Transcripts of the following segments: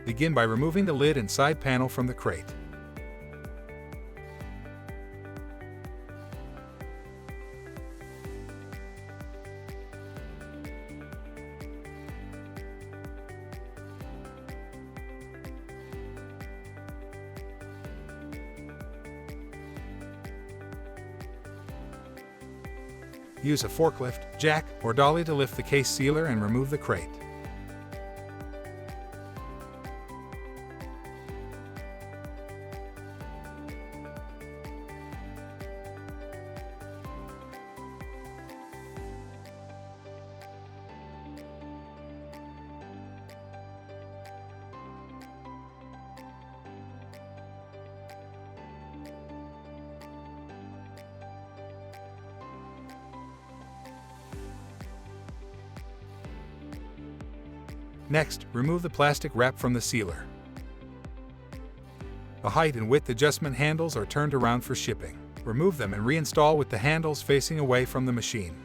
Begin by removing the lid and side panel from the crate. Use a forklift, jack, or dolly to lift the case sealer and remove the crate. Next, remove the plastic wrap from the sealer. The height and width adjustment handles are turned around for shipping. Remove them and reinstall with the handles facing away from the machine.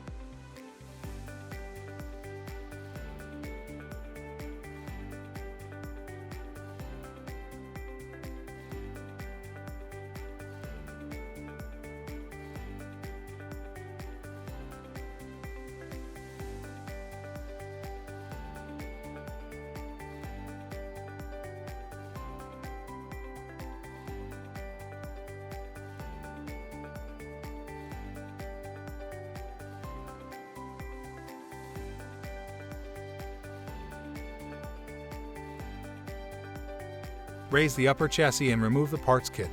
Raise the upper chassis and remove the parts kit.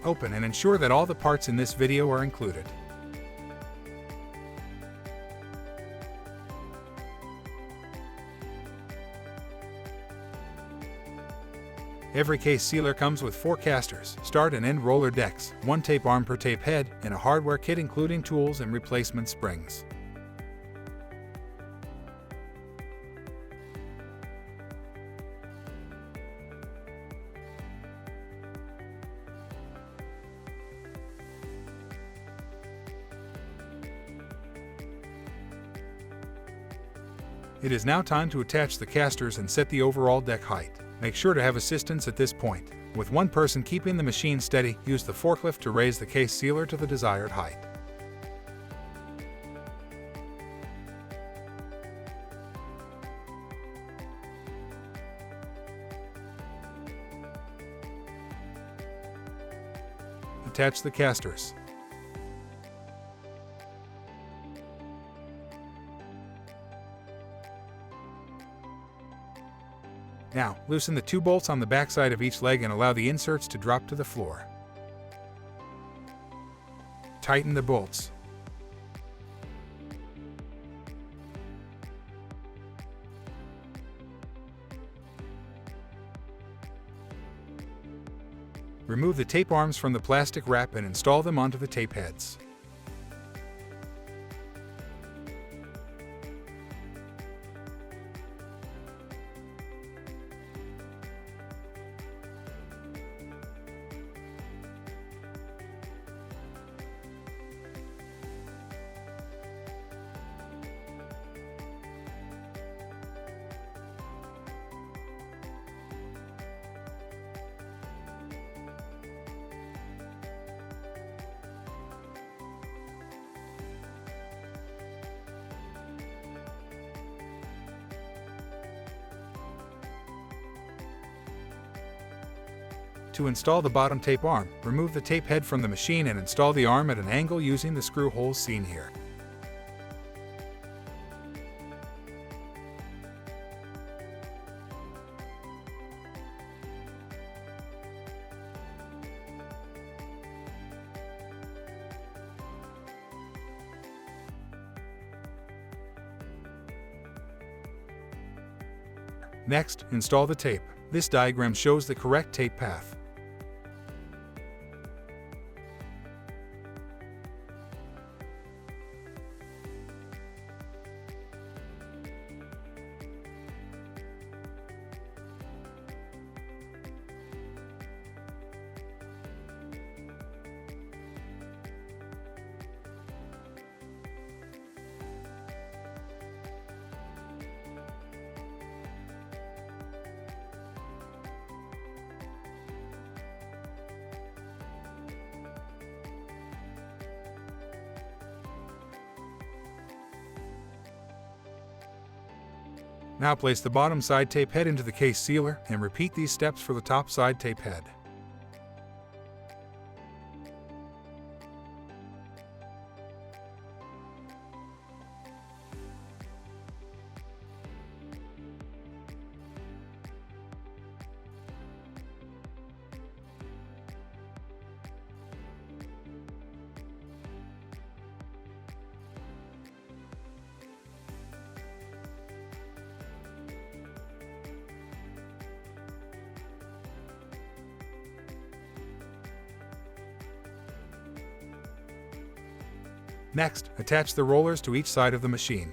Open and ensure that all the parts in this video are included. Every case sealer comes with 4 casters, start and end roller decks, 1 tape arm per tape head, and a hardware kit including tools and replacement springs. It is now time to attach the casters and set the overall deck height. Make sure to have assistance at this point. With one person keeping the machine steady, use the forklift to raise the case sealer to the desired height. Attach the casters. Now, loosen the 2 bolts on the backside of each leg and allow the inserts to drop to the floor. Tighten the bolts. Remove the tape arms from the plastic wrap and install them onto the tape heads. To install the bottom tape arm, remove the tape head from the machine and install the arm at an angle using the screw holes seen here. Next, install the tape. This diagram shows the correct tape path. Now place the bottom side tape head into the case sealer and repeat these steps for the top side tape head. Next, attach the rollers to each side of the machine.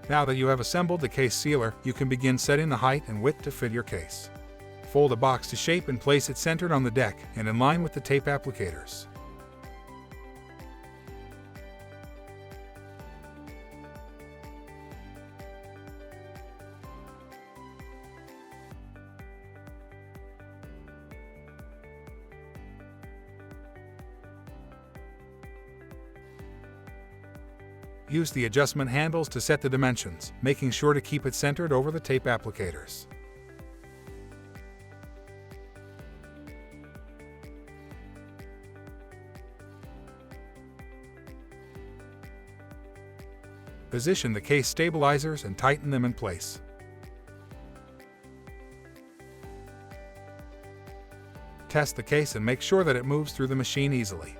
Now that you have assembled the case sealer, you can begin setting the height and width to fit your case. Fold the box to shape and place it centered on the deck and in line with the tape applicators. Use the adjustment handles to set the dimensions, making sure to keep it centered over the tape applicators. Position the case stabilizers and tighten them in place. Test the case and make sure that it moves through the machine easily.